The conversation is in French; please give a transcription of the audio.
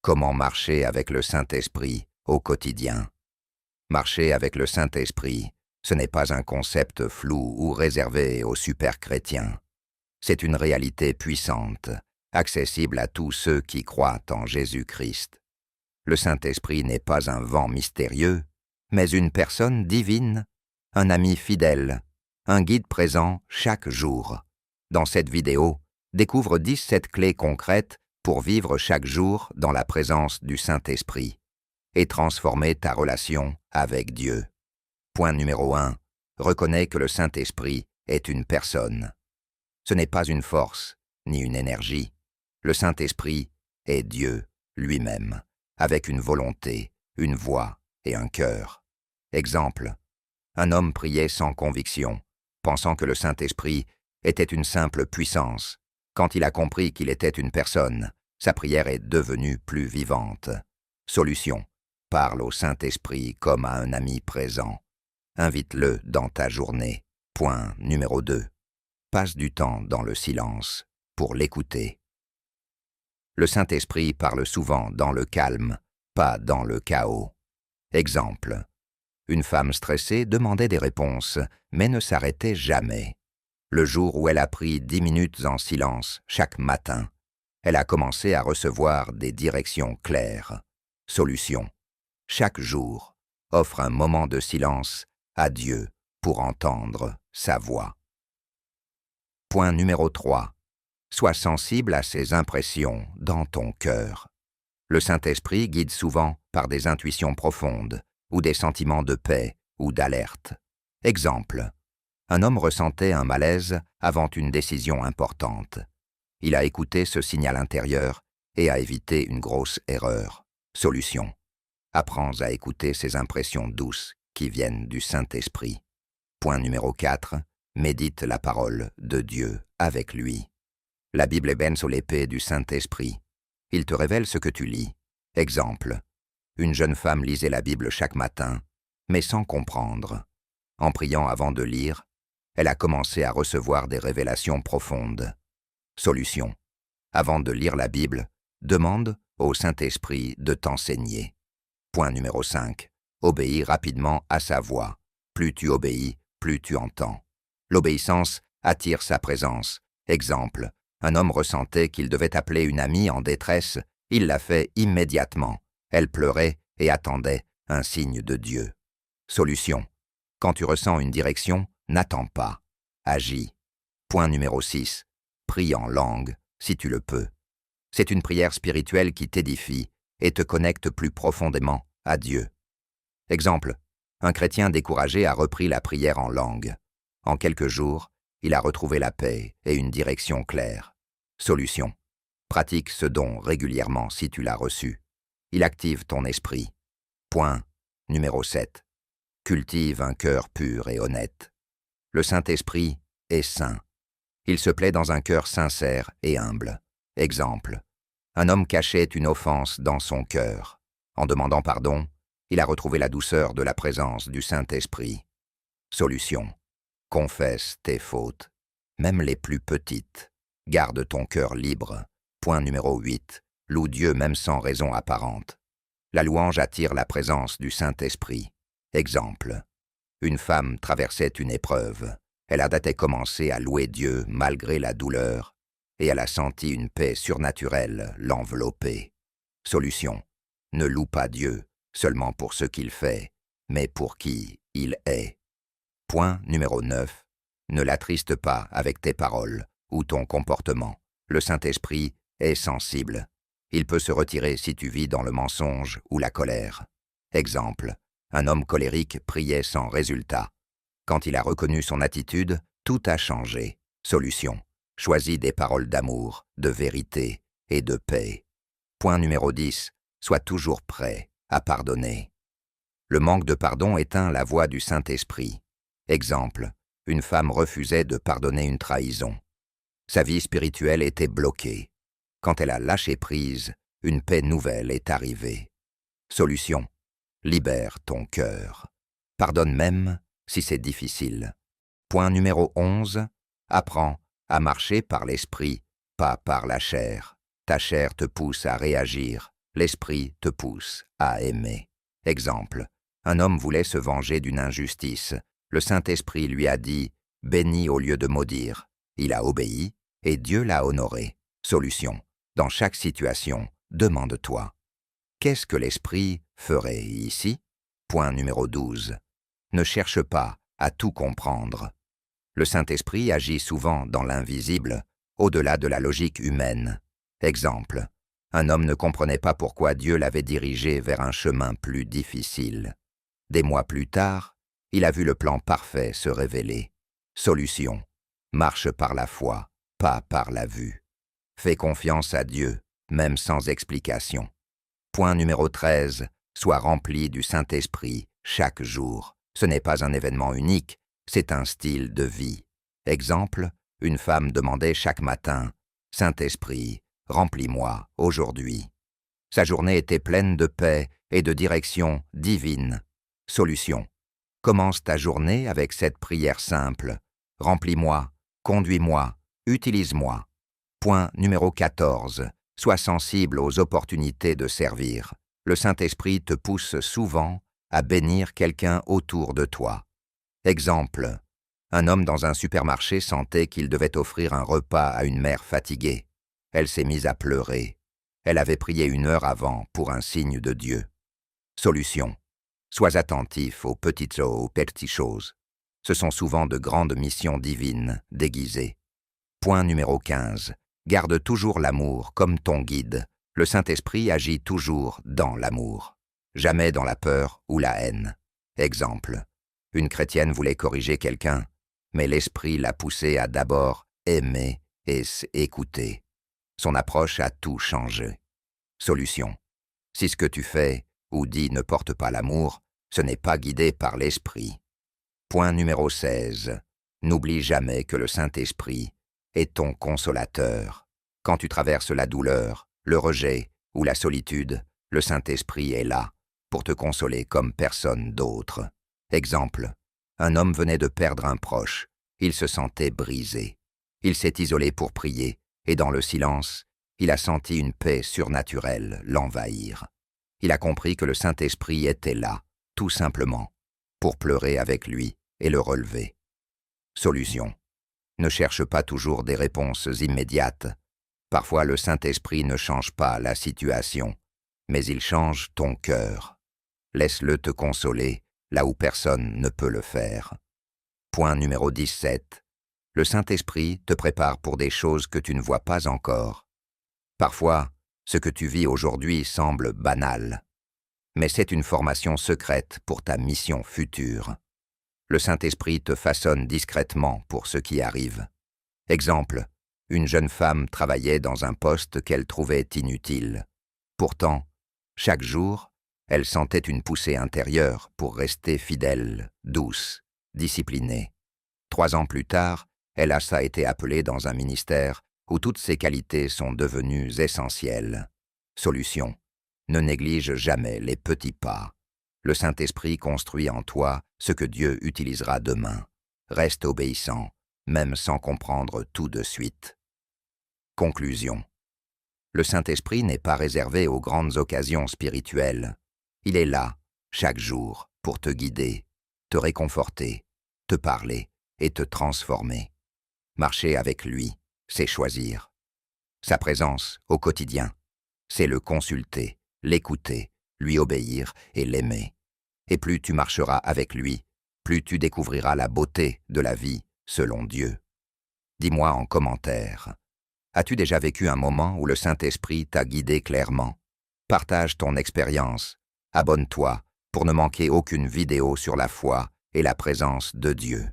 Comment marcher avec le Saint-Esprit au quotidien? Marcher avec le Saint-Esprit, ce n'est pas un concept flou ou réservé aux super-chrétiens. C'est une réalité puissante, accessible à tous ceux qui croient en Jésus-Christ. Le Saint-Esprit n'est pas un vent mystérieux, mais une personne divine, un ami fidèle, un guide présent chaque jour. Dans cette vidéo, découvre 17 clés concrètes pour vivre chaque jour dans la présence du Saint-Esprit et transformer ta relation avec Dieu. Point numéro 1. Reconnais que le Saint-Esprit est une personne. Ce n'est pas une force, ni une énergie. Le Saint-Esprit est Dieu lui-même, avec une volonté, une voix et un cœur. Exemple, un homme priait sans conviction, pensant que le Saint-Esprit était une simple puissance. Quand il a compris qu'il était une personne, sa prière est devenue plus vivante. Solution. Parle au Saint-Esprit comme à un ami présent. Invite-le dans ta journée. Point numéro 2. Passe du temps dans le silence pour l'écouter. Le Saint-Esprit parle souvent dans le calme, pas dans le chaos. Exemple. Une femme stressée demandait des réponses, mais ne s'arrêtait jamais. Le jour où elle a pris 10 minutes en silence chaque matin, elle a commencé à recevoir des directions claires. Solution. Chaque jour, offre un moment de silence à Dieu pour entendre sa voix. Point numéro 3. Sois sensible à ses impressions dans ton cœur. Le Saint-Esprit guide souvent par des intuitions profondes ou des sentiments de paix ou d'alerte. Exemple. Un homme ressentait un malaise avant une décision importante. Il a écouté ce signal intérieur et a évité une grosse erreur. Solution. Apprends à écouter ces impressions douces qui viennent du Saint-Esprit. Point numéro 4. Médite la parole de Dieu avec lui. La Bible est benzo l'épée du Saint-Esprit. Il te révèle ce que tu lis. Exemple. Une jeune femme lisait la Bible chaque matin, mais sans comprendre. En priant avant de lire, elle a commencé à recevoir des révélations profondes. Solution. Avant de lire la Bible, demande au Saint-Esprit de t'enseigner. Point numéro 5. Obéis rapidement à sa voix. Plus tu obéis, plus tu entends. L'obéissance attire sa présence. Exemple. Un homme ressentait qu'il devait appeler une amie en détresse. Il l'a fait immédiatement. Elle pleurait et attendait un signe de Dieu. Solution. Quand tu ressens une direction, n'attends pas. Agis. Point numéro 6. Prie en langue, si tu le peux. C'est une prière spirituelle qui t'édifie et te connecte plus profondément à Dieu. Exemple. Un chrétien découragé a repris la prière en langue. En quelques jours, il a retrouvé la paix et une direction claire. Solution. Pratique ce don régulièrement si tu l'as reçu. Il active ton esprit. Point numéro 7. Cultive un cœur pur et honnête. Le Saint-Esprit est saint. Il se plaît dans un cœur sincère et humble. Exemple. Un homme cachait une offense dans son cœur. En demandant pardon, il a retrouvé la douceur de la présence du Saint-Esprit. Solution. Confesse tes fautes, même les plus petites. Garde ton cœur libre. Point numéro 8. Loue Dieu même sans raison apparente. La louange attire la présence du Saint-Esprit. Exemple. Une femme traversait une épreuve. Elle a d'abord commencé à louer Dieu malgré la douleur, et elle a senti une paix surnaturelle l'envelopper. Solution. Ne loue pas Dieu seulement pour ce qu'il fait, mais pour qui il est. Point numéro 9. Ne l'attriste pas avec tes paroles ou ton comportement. Le Saint-Esprit est sensible. Il peut se retirer si tu vis dans le mensonge ou la colère. Exemple. Un homme colérique priait sans résultat. Quand il a reconnu son attitude, tout a changé. Solution. Choisis des paroles d'amour, de vérité et de paix. Point numéro 10. Sois toujours prêt à pardonner. Le manque de pardon éteint la voix du Saint-Esprit. Exemple. Une femme refusait de pardonner une trahison. Sa vie spirituelle était bloquée. Quand elle a lâché prise, une paix nouvelle est arrivée. Solution. Libère ton cœur. Pardonne même si c'est difficile. Point numéro 11. Apprends à marcher par l'esprit, pas par la chair. Ta chair te pousse à réagir, l'Esprit te pousse à aimer. Exemple, un homme voulait se venger d'une injustice. Le Saint-Esprit lui a dit « Bénis au lieu de maudire ». Il a obéi et Dieu l'a honoré. Solution, dans chaque situation, demande-toi « Qu'est-ce que l'Esprit ferait ici ?» Point numéro 12. Ne cherche pas à tout comprendre. Le Saint-Esprit agit souvent dans l'invisible, au-delà de la logique humaine. Exemple, un homme ne comprenait pas pourquoi Dieu l'avait dirigé vers un chemin plus difficile. Des mois plus tard, il a vu le plan parfait se révéler. Solution, marche par la foi, pas par la vue. Fais confiance à Dieu, même sans explication. Point numéro 13. Sois rempli du Saint-Esprit chaque jour. Ce n'est pas un événement unique, c'est un style de vie. Exemple, une femme demandait chaque matin « Saint-Esprit, remplis-moi aujourd'hui ». Sa journée était pleine de paix et de direction divine. Solution, commence ta journée avec cette prière simple « Remplis-moi, conduis-moi, utilise-moi ». Point numéro 14. Sois sensible aux opportunités de servir. Le Saint-Esprit te pousse souvent à bénir quelqu'un autour de toi. Exemple, un homme dans un supermarché sentait qu'il devait offrir un repas à une mère fatiguée. Elle s'est mise à pleurer. Elle avait prié 1 heure avant pour un signe de Dieu. Solution, sois attentif aux petites choses. Ce sont souvent de grandes missions divines déguisées. Point numéro 15. Garde toujours l'amour comme ton guide. Le Saint-Esprit agit toujours dans l'amour, jamais dans la peur ou la haine. Exemple, une chrétienne voulait corriger quelqu'un, mais l'Esprit l'a poussée à d'abord aimer et s'écouter. Son approche a tout changé. Solution, si ce que tu fais ou dis ne porte pas l'amour, ce n'est pas guidé par l'Esprit. Point numéro 16. N'oublie jamais que le Saint-Esprit est ton consolateur. Quand tu traverses la douleur, le rejet ou la solitude, le Saint-Esprit est là pour te consoler comme personne d'autre. Exemple, un homme venait de perdre un proche. Il se sentait brisé. Il s'est isolé pour prier et dans le silence, il a senti une paix surnaturelle l'envahir. Il a compris que le Saint-Esprit était là, tout simplement, pour pleurer avec lui et le relever. Solution. Ne cherche pas toujours des réponses immédiates. Parfois, le Saint-Esprit ne change pas la situation, mais il change ton cœur. Laisse-le te consoler là où personne ne peut le faire. Point numéro 17. Le Saint-Esprit te prépare pour des choses que tu ne vois pas encore. Parfois, ce que tu vis aujourd'hui semble banal, mais c'est une formation secrète pour ta mission future. Le Saint-Esprit te façonne discrètement pour ce qui arrive. Exemple, une jeune femme travaillait dans un poste qu'elle trouvait inutile. Pourtant, chaque jour, elle sentait une poussée intérieure pour rester fidèle, douce, disciplinée. 3 ans plus tard, elle a été appelée dans un ministère où toutes ses qualités sont devenues essentielles. Solution, ne néglige jamais les petits pas. Le Saint-Esprit construit en toi ce que Dieu utilisera demain. Reste obéissant, même sans comprendre tout de suite. Conclusion. Le Saint-Esprit n'est pas réservé aux grandes occasions spirituelles. Il est là, chaque jour, pour te guider, te réconforter, te parler et te transformer. Marcher avec lui, c'est choisir. Sa présence au quotidien, c'est le consulter, l'écouter, lui obéir et l'aimer. Et plus tu marcheras avec lui, plus tu découvriras la beauté de la vie selon Dieu. Dis-moi en commentaire, as-tu déjà vécu un moment où le Saint-Esprit t'a guidé clairement? Partage ton expérience. Abonne-toi pour ne manquer aucune vidéo sur la foi et la présence de Dieu.